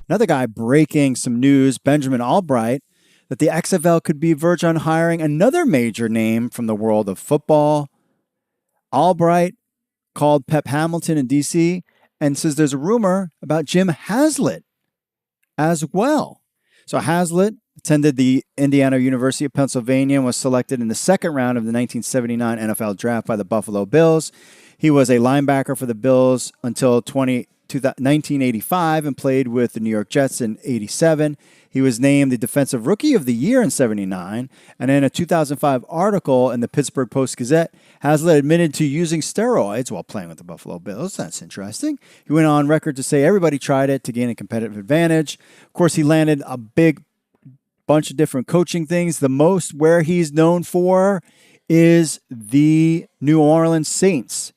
Another guy breaking some news, Benjamin Allbright, that the XFL could be verge on hiring another major name from the world of football. Allbright called Pep Hamilton in D.C. and says there's a rumor about Jim Haslett as well. So Haslett attended the Indiana University of Pennsylvania and was selected in the second round of the 1979 NFL draft by the Buffalo Bills. He was a linebacker for the Bills until 1985 and played with the New York Jets in 87. He was named the Defensive Rookie of the Year in 79. And in a 2005 article in the Pittsburgh Post-Gazette, Haslett admitted to using steroids while playing with the Buffalo Bills. That's interesting. He went on record to say everybody tried it to gain a competitive advantage. Of course, he landed a big bunch of different coaching things. The most where he's known for is the New Orleans Saints.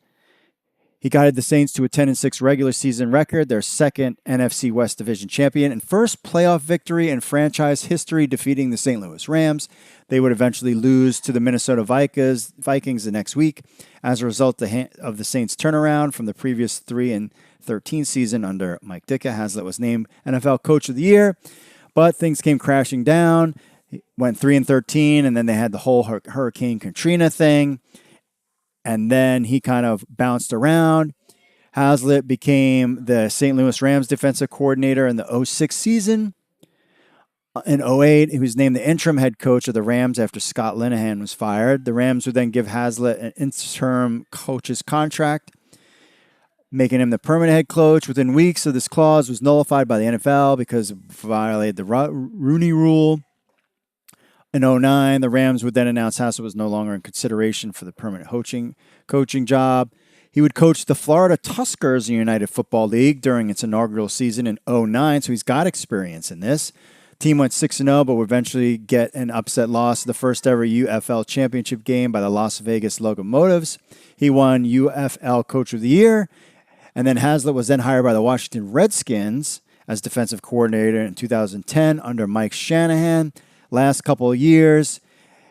He guided the Saints to a 10-6 regular season record, their second NFC West Division champion, and first playoff victory in franchise history, defeating the St. Louis Rams. They would eventually lose to the Minnesota Vikings the next week. As a result of the Saints' turnaround from the previous 3-13 season under Mike Ditka, Haslett was named NFL Coach of the Year, but things came crashing down. He went 3-13, and then they had the whole Hurricane Katrina thing. And then he kind of bounced around. Haslett became the St. Louis Rams defensive coordinator in the 2006 season. In 2008, he was named the interim head coach of the Rams after Scott Linehan was fired. The Rams would then give Haslett an interim coach's contract, making him the permanent head coach. Within weeks of this clause was nullified by the NFL because it violated the Rooney Rule. In 2009, the Rams would then announce Haslett was no longer in consideration for the permanent coaching job. He would coach the Florida Tuskers in the United Football League during its inaugural season in 2009, so he's got experience in this. The team went 6-0, but would eventually get an upset loss, the first ever UFL championship game by the Las Vegas Locomotives. He won UFL Coach of the Year, and then Haslett was then hired by the Washington Redskins as defensive coordinator in 2010 under Mike Shanahan. Last couple of years,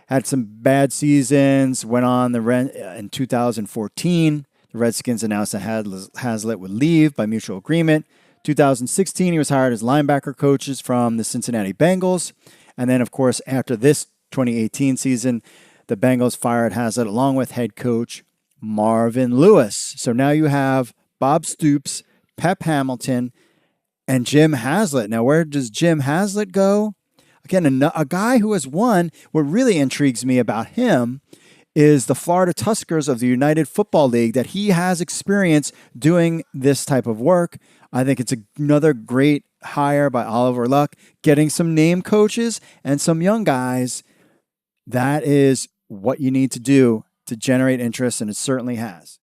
had some bad seasons, went on in 2014. The Redskins announced that Haslett would leave by mutual agreement. 2016, he was hired as linebacker coaches from the Cincinnati Bengals. And then, of course, after this 2018 season, the Bengals fired Haslett along with head coach Marvin Lewis. So now you have Bob Stoops, Pep Hamilton, and Jim Haslett. Now, where does Jim Haslett go? Again, a guy who has won. What really intrigues me about him is the Florida Tuskers of the United Football League, that he has experience doing this type of work. I think it's another great hire by Oliver Luck, getting some name coaches and some young guys. That is what you need to do to generate interest, and it certainly has.